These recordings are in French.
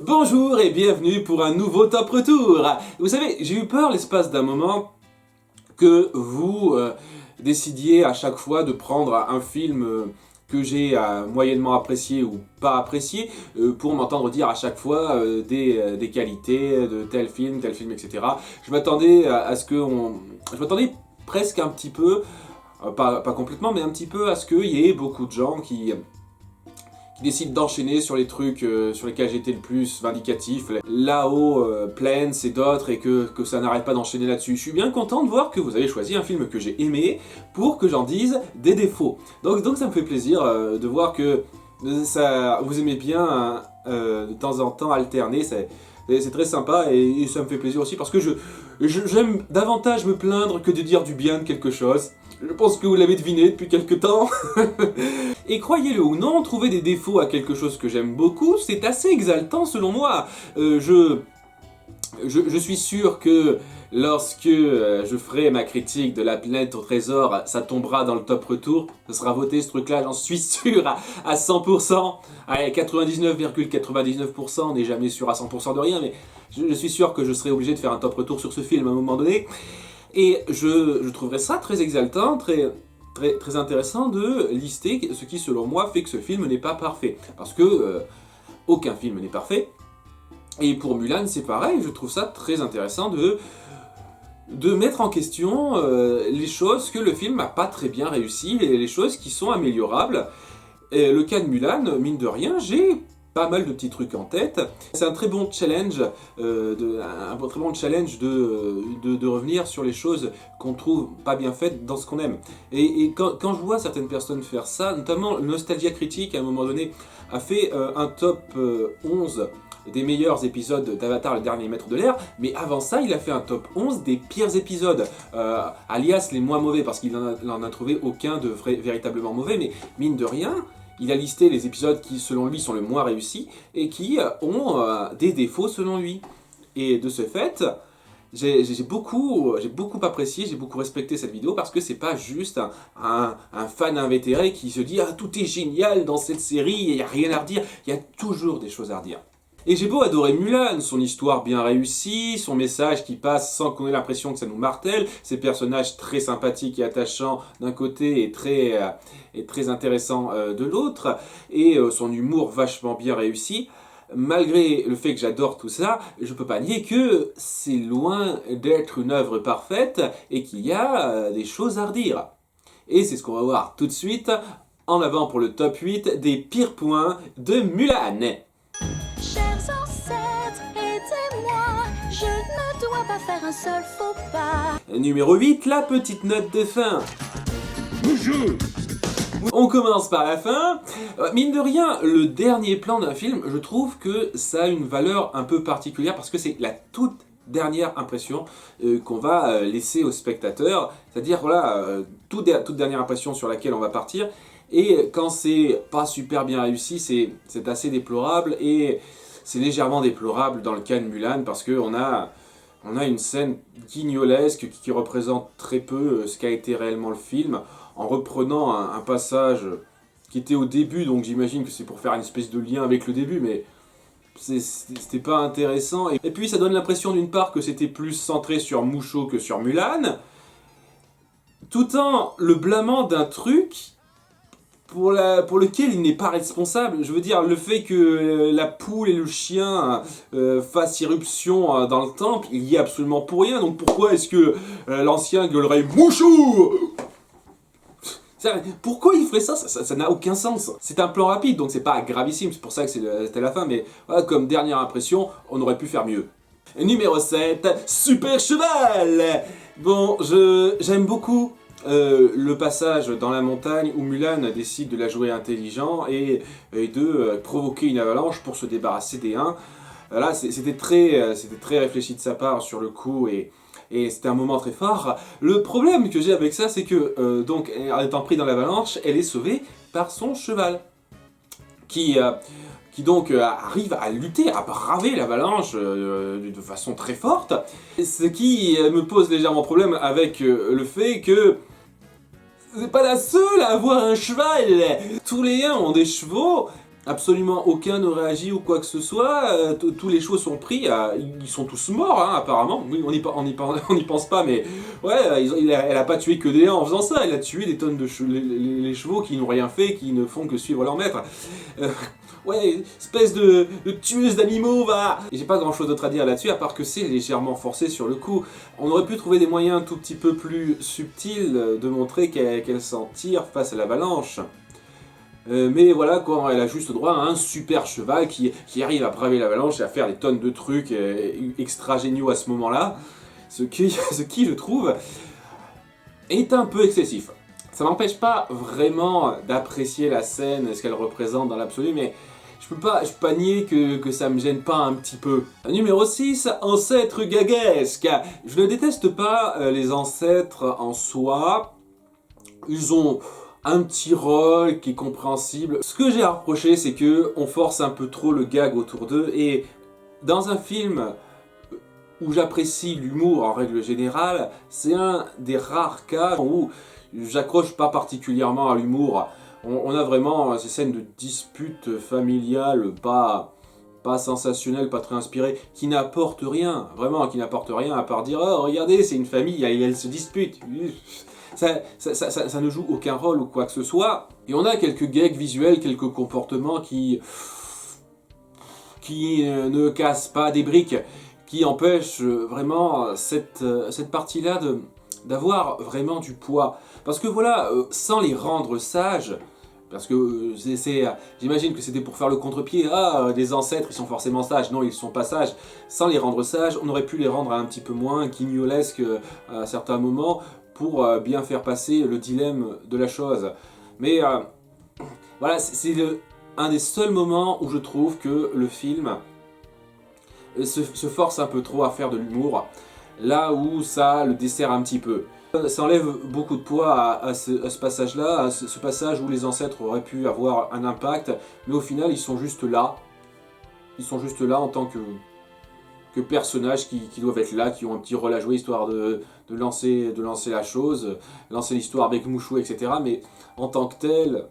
Bonjour et bienvenue pour un nouveau Top Retour. Vous savez, j'ai eu peur l'espace d'un moment que vous décidiez à chaque fois de prendre un film que j'ai moyennement apprécié ou pas apprécié pour m'entendre dire à chaque fois des qualités de tel film, etc. Je m'attendais à ce que je m'attendais presque un petit peu, pas complètement, mais un petit peu à ce qu'il y ait beaucoup de gens qui décident d'enchaîner sur les trucs sur lesquels j'étais le plus vindicatif, là-haut, Plains et d'autres, et que ça n'arrête pas d'enchaîner là-dessus. Je suis bien content de voir que vous avez choisi un film que j'ai aimé pour que j'en dise des défauts. Donc ça me fait plaisir de voir que ça, vous aimez bien de temps en temps alterner, c'est très sympa et ça me fait plaisir aussi parce que j'aime davantage me plaindre que de dire du bien de quelque chose. Je pense que vous l'avez deviné depuis quelques temps. Et croyez-le ou non, trouver des défauts à quelque chose que j'aime beaucoup, c'est assez exaltant selon moi. Je suis sûr que lorsque je ferai ma critique de La Planète au Trésor, ça tombera dans le top retour. Ce sera voté ce truc-là, j'en suis sûr à 100%. Allez, 99,99%, on n'est jamais sûr à 100% de rien, mais je suis sûr que je serai obligé de faire un top retour sur ce film à un moment donné. Et je trouverais ça très exaltant, très intéressant de lister ce qui, selon moi, fait que ce film n'est pas parfait. Parce que aucun film n'est parfait. Et pour Mulan, c'est pareil, je trouve ça très intéressant de mettre en question les choses que le film n'a pas très bien réussi, les choses qui sont améliorables. Et le cas de Mulan, mine de rien, j'ai pas mal de petits trucs en tête. C'est un très bon challenge, de revenir sur les choses qu'on trouve pas bien faites dans ce qu'on aime. Et quand je vois certaines personnes faire ça, notamment Nostalgia Critique à un moment donné a fait un top 11 des meilleurs épisodes d'Avatar le dernier maître de l'air, mais avant ça il a fait un top 11 des pires épisodes, alias les moins mauvais, parce qu'il n'en a trouvé aucun de véritablement mauvais, mais mine de rien, il a listé les épisodes qui, selon lui, sont le moins réussis et qui ont des défauts selon lui. Et de ce fait, j'ai beaucoup apprécié, j'ai beaucoup respecté cette vidéo parce que c'est pas juste un fan invétéré qui se dit « Ah, tout est génial dans cette série, il n'y a rien à redire », il y a toujours des choses à redire. Et j'ai beau adorer Mulan, son histoire bien réussie, son message qui passe sans qu'on ait l'impression que ça nous martèle, ses personnages très sympathiques et attachants d'un côté et très intéressants de l'autre, et son humour vachement bien réussi. Malgré le fait que j'adore tout ça, je peux pas nier que c'est loin d'être une œuvre parfaite et qu'il y a des choses à redire. Et c'est ce qu'on va voir tout de suite, en avant pour le top 8 des pires points de Mulan. Chers ancêtres, aidez-moi, je ne dois pas faire un seul faux pas. Numéro 8, la petite note de fin. Bonjour. On commence par la fin. Mine de rien, le dernier plan d'un film, je trouve que ça a une valeur un peu particulière parce que c'est la toute dernière impression qu'on va laisser au spectateur. C'est-à-dire, voilà, toute dernière impression sur laquelle on va partir. Et quand c'est pas super bien réussi, c'est assez déplorable, et c'est légèrement déplorable dans le cas de Mulan parce qu'on a une scène guignolesque qui représente très peu ce qu'a été réellement le film, en reprenant un passage qui était au début, donc j'imagine que c'est pour faire une espèce de lien avec le début, mais c'était pas intéressant. Et puis ça donne l'impression d'une part que c'était plus centré sur Mushu que sur Mulan, tout en le blâmant d'un truc pour lequel il n'est pas responsable. Je veux dire, le fait que la poule et le chien fassent irruption dans le temple, il y est absolument pour rien. Donc pourquoi est-ce que l'ancien gueulerait « Mushu » ? Pourquoi il ferait ça ? Ça n'a aucun sens. C'est un plan rapide, donc c'est pas gravissime, c'est pour ça que c'était la fin, mais voilà, comme dernière impression, on aurait pu faire mieux. Numéro 7, Super Cheval. Bon, j'aime beaucoup le passage dans la montagne où Mulan décide de la jouer intelligent et de provoquer une avalanche pour se débarrasser des Huns. Là, c'était très réfléchi de sa part sur le coup, et c'était un moment très fort. Le problème que j'ai avec ça, c'est que, donc, en étant pris dans l'avalanche, elle est sauvée par son cheval, qui donc arrive à lutter, à braver l'avalanche de façon très forte. Ce qui me pose légèrement problème avec le fait que c'est pas la seule à avoir un cheval. Tous les Huns ont des chevaux, absolument aucun ne réagit ou quoi que ce soit, tous les chevaux sont pris, ils sont tous morts hein, apparemment, oui, on n'y pense pas mais ouais, elle a pas tué que des gens en faisant ça, elle a tué des tonnes de chevaux, les chevaux qui n'ont rien fait, qui ne font que suivre leur maître. Ouais, espèce de tueuse d'animaux, va. Et j'ai pas grand chose d'autre à dire là-dessus, à part que c'est légèrement forcé sur le coup. On aurait pu trouver des moyens un tout petit peu plus subtils de montrer qu'elle s'en tire face à l'avalanche. Mais voilà quoi, elle a juste droit à un super cheval qui arrive à braver l'avalanche et à faire des tonnes de trucs extra géniaux à ce moment-là. Ce qui, je trouve, est un peu excessif. Ça m'empêche pas vraiment d'apprécier la scène, ce qu'elle représente dans l'absolu, mais je peux pas nier que ça me gêne pas un petit peu. Numéro 6, ancêtres gaguesques. Je ne déteste pas les ancêtres en soi. Ils ont un petit rôle qui est compréhensible. Ce que j'ai à reprocher, c'est que on force un peu trop le gag autour d'eux, et dans un film où j'apprécie l'humour en règle générale, c'est un des rares cas où j'accroche pas particulièrement à l'humour. On a vraiment ces scènes de disputes familiales pas sensationnelles, pas très inspirées, qui n'apportent rien, vraiment qui n'apportent rien à part dire « Oh regardez, c'est une famille, elle se dispute ». Ça ne joue aucun rôle ou quoi que ce soit. Et on a quelques gags visuels, quelques comportements qui ne cassent pas des briques, qui empêchent vraiment cette partie-là d'avoir vraiment du poids. Parce que voilà, sans les rendre sages, parce que j'imagine que c'était pour faire le contre-pied, des ancêtres ils sont forcément sages, non ils sont pas sages, sans les rendre sages, on aurait pu les rendre un petit peu moins guignolesques à certains moments, pour bien faire passer le dilemme de la chose. Mais voilà, c'est un des seuls moments où je trouve que le film se force un peu trop à faire de l'humour, là où ça le dessert un petit peu. Ça enlève beaucoup de poids à ce passage-là, à ce passage où les ancêtres auraient pu avoir un impact, mais au final ils sont juste là. Ils sont juste là en tant que personnages qui doivent être là, qui ont un petit rôle à jouer, histoire de lancer la chose, lancer l'histoire avec Mouchou, etc. Mais en tant que tel,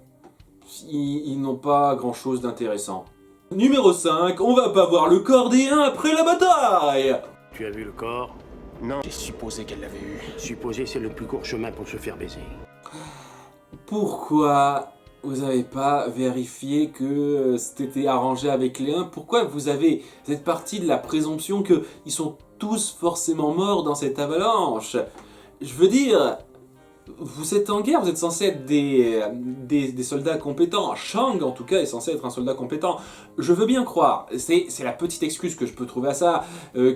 ils n'ont pas grand chose d'intéressant. Numéro 5, on va pas voir le corps des uns après la bataille. Tu as vu le corps? Non. J'ai supposé qu'elle l'avait eu. Supposer, c'est le plus court chemin pour se faire baiser. Pourquoi vous n'avez pas vérifié que c'était arrangé avec les uns? Pourquoi vous êtes parti de la présomption qu'ils sont tous forcément morts dans cette avalanche? Je veux dire, vous êtes en guerre, vous êtes censé être des soldats compétents. Shang, en tout cas, est censé être un soldat compétent. Je veux bien croire, c'est la petite excuse que je peux trouver à ça,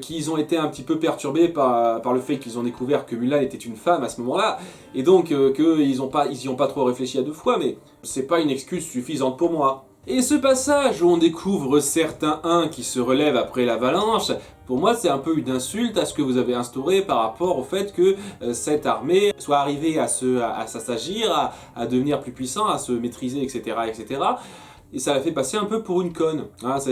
qu'ils ont été un petit peu perturbés par le fait qu'ils ont découvert que Mulan était une femme à ce moment-là, et donc qu'ils n'y ont pas trop réfléchi à deux fois, mais c'est pas une excuse suffisante pour moi. Et ce passage où on découvre certains uns qui se relèvent après l'avalanche, pour moi c'est un peu une insulte à ce que vous avez instauré par rapport au fait que cette armée soit arrivée à s'assagir, à devenir plus puissant, à se maîtriser, etc. etc. Et ça l'a fait passer un peu pour une conne, hein, ça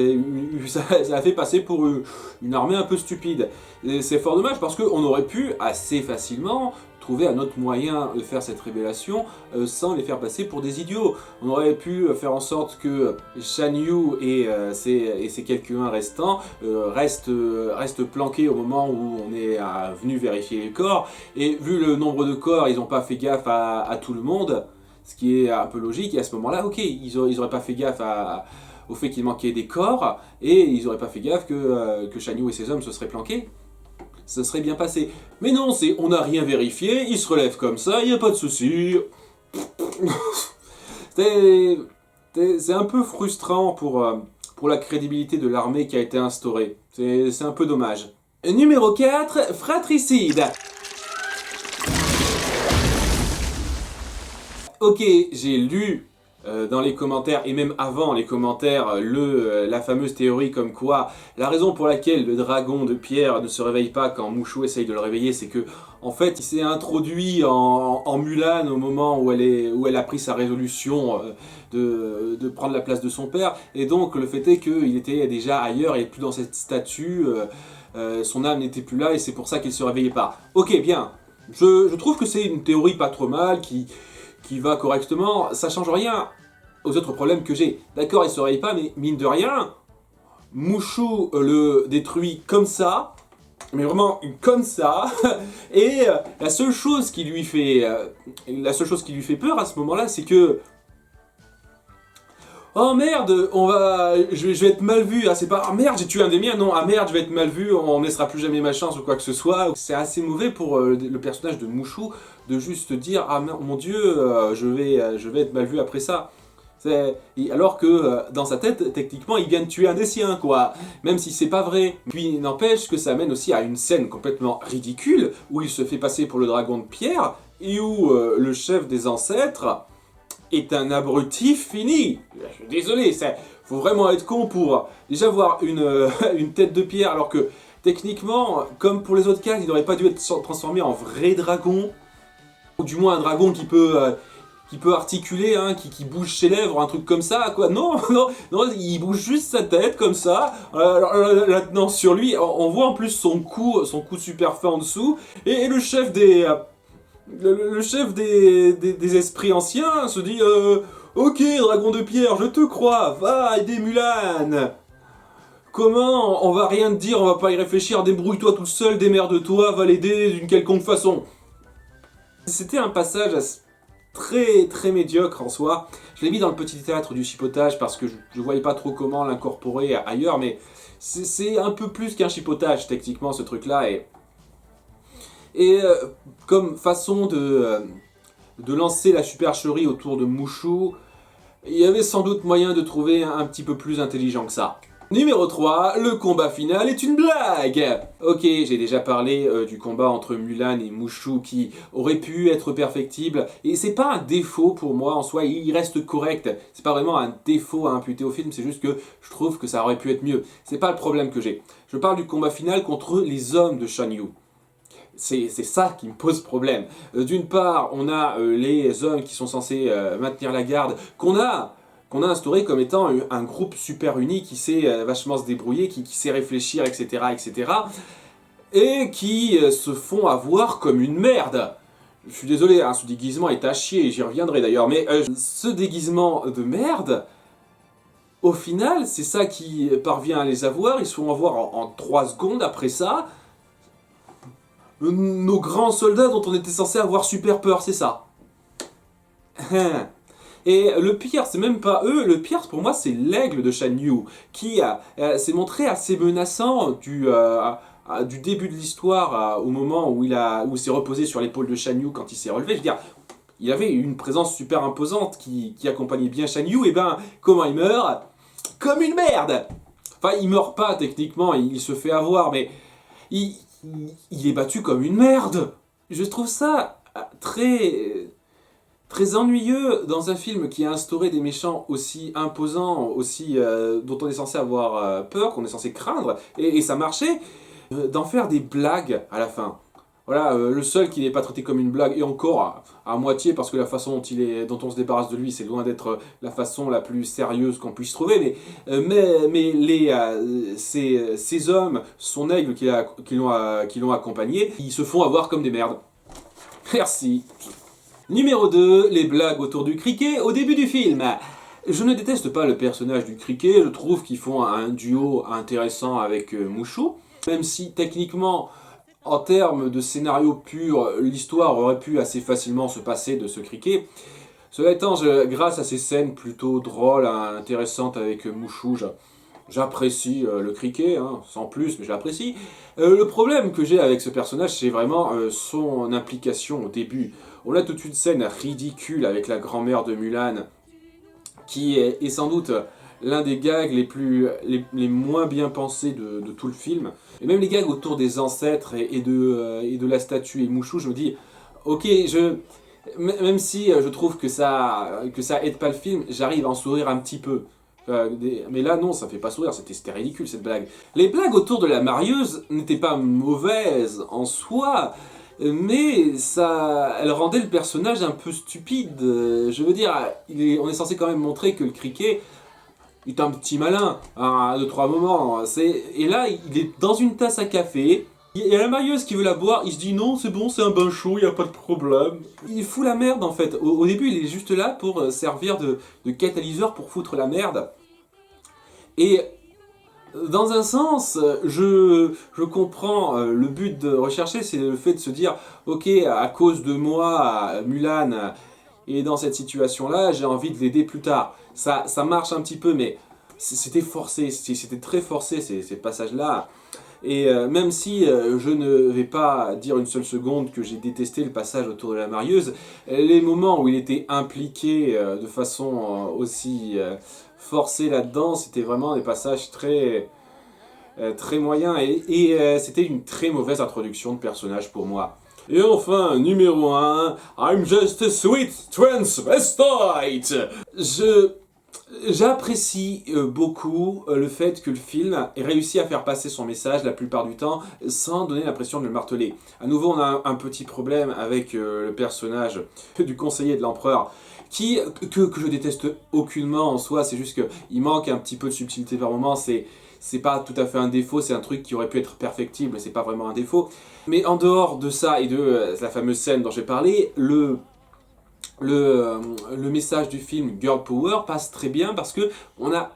l'a fait passer pour une armée un peu stupide. Et c'est fort dommage parce qu'on aurait pu assez facilement trouver un autre moyen de faire cette révélation sans les faire passer pour des idiots. On aurait pu faire en sorte que Shan Yu et ces quelques-uns restants restent planqués au moment où on est venu vérifier les corps, et vu le nombre de corps, ils n'ont pas fait gaffe à tout le monde, ce qui est un peu logique, et à ce moment-là, ok, ils auraient pas fait gaffe au fait qu'il manquait des corps, et ils auraient pas fait gaffe que Shan Yu et ses hommes se seraient planqués. Ça serait bien passé. Mais non, on n'a rien vérifié, ils se relèvent comme ça, il n'y a pas de souci. C'est un peu frustrant pour la crédibilité de l'armée qui a été instaurée. C'est un peu dommage. Numéro 4, fratricide. Ok, j'ai lu dans les commentaires, et même avant les commentaires, la fameuse théorie comme quoi la raison pour laquelle le dragon de pierre ne se réveille pas quand Mouchou essaye de le réveiller, c'est que en fait il s'est introduit en Mulan au moment où elle a pris sa résolution de prendre la place de son père, et donc le fait est qu'il était déjà ailleurs, il n'est plus dans cette statue, son âme n'était plus là, et c'est pour ça qu'il ne se réveillait pas. Ok, bien, je trouve que c'est une théorie pas trop mal, qui va correctement, ça change rien aux autres problèmes que j'ai. D'accord, il se réveille pas, mais mine de rien, Mushu le détruit comme ça, mais vraiment comme ça, et la seule chose qui lui fait peur à ce moment-là, c'est que oh merde, je vais être mal vu. Ah c'est pas ah merde j'ai tué un des miens, non ah merde je vais être mal vu, on me laissera plus jamais ma chance ou quoi que ce soit. C'est assez mauvais pour le personnage de Mushu de juste dire ah mon dieu je vais être mal vu après ça. Alors que dans sa tête, techniquement, il vient de tuer un des siens, quoi. Même si c'est pas vrai. Puis n'empêche que ça amène aussi à une scène complètement ridicule où il se fait passer pour le dragon de pierre et où le chef des ancêtres est un abruti fini. Je suis désolé, faut vraiment être con pour déjà voir une tête de pierre alors que techniquement, comme pour les autres cas, il n'aurait pas dû être transformé en vrai dragon. Ou du moins un dragon qui peut articuler, hein, qui bouge ses lèvres, un truc comme ça, quoi. Non, il bouge juste sa tête, comme ça. Là, sur lui, on voit en plus son cou super fin en dessous. Et le chef le chef des esprits anciens se dit ok, dragon de pierre, je te crois, va aider Mulan. Comment? On va rien te dire, on va pas y réfléchir, débrouille-toi tout seul, démerde-toi, va l'aider d'une quelconque façon. C'était un passage très médiocre en soi. Je l'ai mis dans le petit théâtre du chipotage parce que je voyais pas trop comment l'incorporer ailleurs, mais c'est un peu plus qu'un chipotage techniquement ce truc-là. Et comme façon de lancer la supercherie autour de Mushu, il y avait sans doute moyen de trouver un petit peu plus intelligent que ça. Numéro 3, le combat final est une blague. Ok, j'ai déjà parlé du combat entre Mulan et Mushu qui aurait pu être perfectible, et c'est pas un défaut pour moi en soi, il reste correct. C'est pas vraiment un défaut à imputer au film, c'est juste que je trouve que ça aurait pu être mieux. C'est pas le problème que j'ai. Je parle du combat final contre les hommes de Shan Yu. C'est ça qui me pose problème. D'une part, on a les hommes qui sont censés maintenir la garde, qu'on a instauré comme étant un groupe super uni qui sait vachement se débrouiller, qui sait réfléchir, etc., et qui se font avoir comme une merde. Je suis désolé, hein, ce déguisement est à chier, j'y reviendrai d'ailleurs, mais ce déguisement de merde, au final, c'est ça qui parvient à les avoir, ils se font avoir en 3 secondes après ça. Nos grands soldats dont on était censé avoir super peur, c'est ça. Et le pire, c'est même pas eux, le pire pour moi c'est l'aigle de Shan Yu, qui s'est montré assez menaçant du début de l'histoire au moment où il s'est reposé sur l'épaule de Shan Yu quand il s'est relevé. Je veux dire, il avait une présence super imposante qui accompagnait bien Shan Yu, et ben comment il meurt? Comme une merde. Enfin, il meurt pas techniquement, il se fait avoir, mais il est battu comme une merde. Je trouve ça très ennuyeux dans un film qui a instauré des méchants aussi imposants, aussi dont on est censé avoir peur, qu'on est censé craindre, et ça marchait, d'en faire des blagues à la fin. Voilà, le seul qui n'est pas traité comme une blague, et encore à moitié, parce que la façon dont on se débarrasse de lui, c'est loin d'être la façon la plus sérieuse qu'on puisse trouver, ces hommes, son aigle qui l'ont accompagné, ils se font avoir comme des merdes. Merci. Numéro 2, les blagues autour du cricket au début du film. Je ne déteste pas le personnage du cricket, je trouve qu'ils font un duo intéressant avec Mushu, même si techniquement, en termes de scénario pur, l'histoire aurait pu assez facilement se passer de ce cricket. Cela étant, grâce à ces scènes plutôt drôles, intéressantes avec Mushu, j'apprécie le cricket, hein, sans plus, mais je l'apprécie. Le problème que j'ai avec ce personnage, c'est vraiment son implication au début. On a toute une scène ridicule avec la grand-mère de Mulan, qui est sans doute l'un des gags les moins bien pensés de tout le film. Et même les gags autour des ancêtres et de la statue et Mushu, je me dis, ok, même si je trouve que ça aide pas le film, j'arrive à en sourire un petit peu. Mais là non, ça fait pas sourire, c'était ridicule cette blague. Les blagues autour de la marieuse n'étaient pas mauvaises en soi, mais elle rendait le personnage un peu stupide. Je veux dire, on est censé quand même montrer que le cricket est un petit malin à 2-3 moments. Et là, il est dans une tasse à café, Il y a la marieuse qui veut la boire, il se dit non, c'est bon, c'est un bain chaud, il n'y a pas de problème. Il fout la merde en fait. Au début, il est juste là pour servir de catalyseur pour foutre la merde. Et dans un sens, je comprends le but de rechercher, c'est le fait de se dire ok, à cause de moi, Mulan est dans cette situation-là, j'ai envie de l'aider plus tard. Ça marche un petit peu, mais c'était forcé, c'était très forcé ces passages-là. Et même si je ne vais pas dire une seule seconde que j'ai détesté le passage autour de la marieuse, les moments où il était impliqué de façon aussi forcée là-dedans, c'était vraiment des passages très moyens et c'était une très mauvaise introduction de personnage pour moi. Et enfin, numéro 1, I'm just a sweet transvestite. J'apprécie beaucoup le fait que le film ait réussi à faire passer son message la plupart du temps sans donner l'impression de le marteler. À nouveau, on a un petit problème avec le personnage du conseiller de l'empereur que je déteste aucunement en soi, c'est juste qu'il manque un petit peu de subtilité par moment, c'est pas tout à fait un défaut, c'est un truc qui aurait pu être perfectible, c'est pas vraiment un défaut. Mais en dehors de ça et de la fameuse scène dont j'ai parlé, le message du film Girl Power passe très bien parce que on a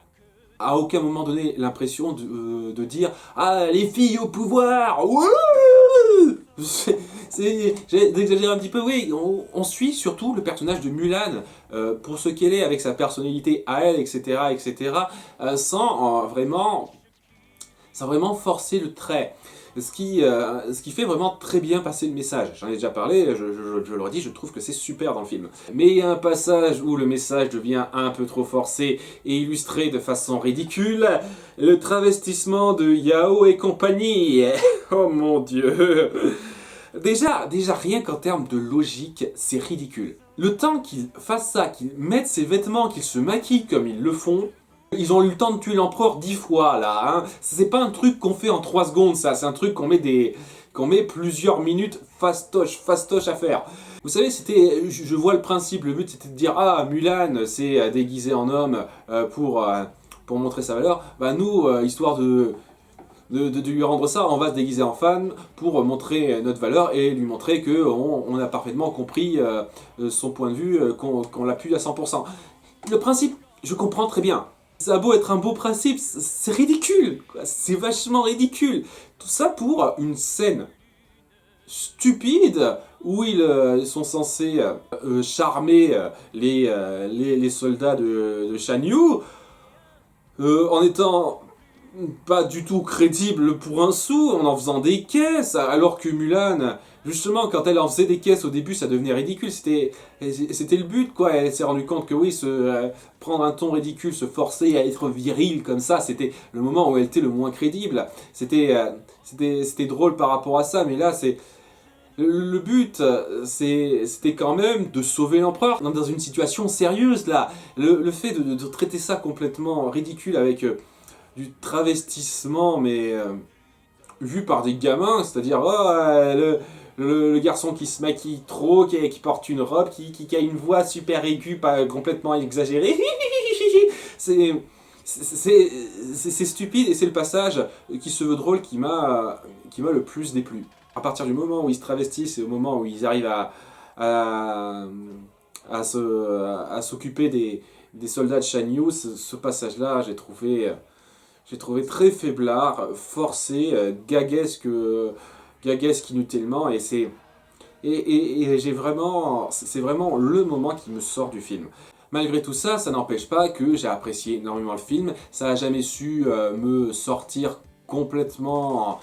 à aucun moment donné l'impression de dire ah les filles au pouvoir, j'ai d'exagérer un petit peu, oui, on suit surtout le personnage de Mulan pour ce qu'elle est avec sa personnalité à elle, etc., sans vraiment forcer le trait. Ce qui fait vraiment très bien passer le message. J'en ai déjà parlé, je le redis, je trouve que c'est super dans le film. Mais il y a un passage où le message devient un peu trop forcé et illustré de façon ridicule. Le travestissement de Yao et compagnie. Oh mon Dieu. Déjà rien qu'en termes de logique, c'est ridicule. Le temps qu'ils fassent ça, qu'ils mettent ses vêtements, qu'ils se maquillent comme ils le font, ils ont eu le temps de tuer l'empereur 10 fois là, hein. C'est pas un truc qu'on fait en 3 secondes ça, c'est un truc qu'on met plusieurs minutes fastoche à faire. Vous savez, je vois le principe, le but c'était de dire ah Mulan s'est déguisée en homme pour montrer sa valeur. Bah nous, histoire de lui rendre ça, on va se déguiser en femme pour montrer notre valeur et lui montrer qu'on a parfaitement compris son point de vue, qu'on l'appuie à 100%. Le principe, je comprends très bien. Ça a beau être un beau principe, c'est ridicule, c'est vachement ridicule. Tout ça pour une scène stupide où ils sont censés charmer les soldats de Shan Yu en étant pas du tout crédible pour un sou, en faisant des caisses, alors que Mulan, justement, quand elle en faisait des caisses au début, ça devenait ridicule, c'était le but, quoi. Elle s'est rendue compte que oui, prendre un ton ridicule, se forcer à être viril comme ça, c'était le moment où elle était le moins crédible. C'était drôle par rapport à ça, mais là, le but, c'était quand même de sauver l'empereur dans une situation sérieuse, là. Le fait de traiter ça complètement ridicule avec du travestissement, mais vu par des gamins, c'est-à-dire le garçon qui se maquille trop, qui porte une robe, qui a une voix super aiguë, pas complètement exagérée. C'est stupide et c'est le passage qui se veut drôle qui m'a le plus déplu. À partir du moment où ils se travestissent et au moment où ils arrivent à s'occuper des soldats de Shan Yu, ce passage-là, j'ai trouvé très faiblard, forcé, gaguesque inutilement, et c'est vraiment le moment qui me sort du film. Malgré tout ça, ça n'empêche pas que j'ai apprécié énormément le film, ça n'a jamais su me sortir complètement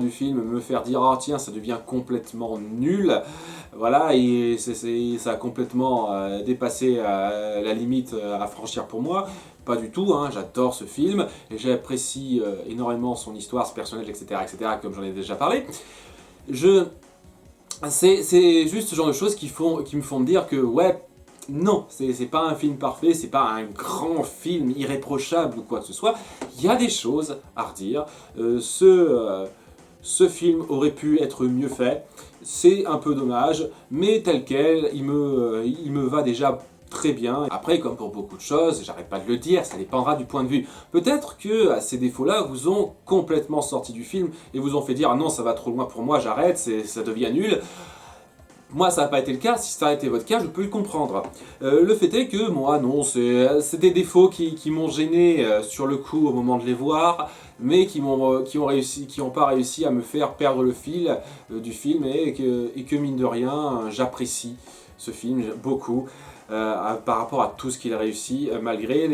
du film, me faire dire oh tiens ça devient complètement nul, voilà, et ça a complètement dépassé la limite à franchir pour moi. Pas du tout, hein, j'adore ce film, et j'apprécie énormément son histoire, ce personnage, etc., comme j'en ai déjà parlé. C'est juste ce genre de choses qui me font dire que ouais, non, c'est pas un film parfait, c'est pas un grand film irréprochable ou quoi que ce soit. Il y a des choses à redire. Ce film aurait pu être mieux fait. C'est un peu dommage, mais tel quel, il me va déjà très bien. Après, comme pour beaucoup de choses, j'arrête pas de le dire, ça dépendra du point de vue. Peut-être que ces défauts-là vous ont complètement sorti du film et vous ont fait dire « Ah non, ça va trop loin pour moi, j'arrête, ça devient nul ». Moi, ça n'a pas été le cas. Si ça a été votre cas, je peux le comprendre. Le fait est que moi, non, c'est des défauts qui m'ont gêné sur le coup au moment de les voir, mais qui ont pas réussi à me faire perdre le fil du film et que mine de rien, j'apprécie ce film beaucoup par rapport à tout ce qu'il réussit, malgré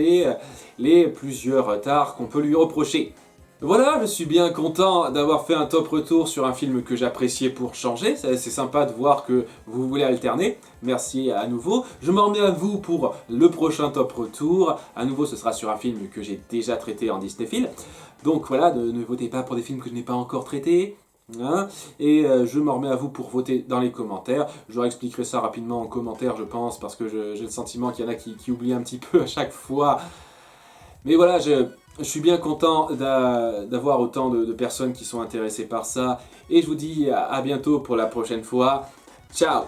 les plusieurs retards qu'on peut lui reprocher. Voilà, je suis bien content d'avoir fait un top retour sur un film que j'appréciais pour changer. C'est sympa de voir que vous voulez alterner. Merci à nouveau. Je m'en remets à vous pour le prochain top retour. À nouveau, ce sera sur un film que j'ai déjà traité en Disneyphile. Donc voilà, ne votez pas pour des films que je n'ai pas encore traités. Hein, et je m'en remets à vous pour voter dans les commentaires. Je leur expliquerai ça rapidement en commentaire, je pense, parce que j'ai le sentiment qu'il y en a qui oublient un petit peu à chaque fois. Mais voilà, je suis bien content d'avoir autant de personnes qui sont intéressées par ça. Et je vous dis à bientôt pour la prochaine fois. Ciao!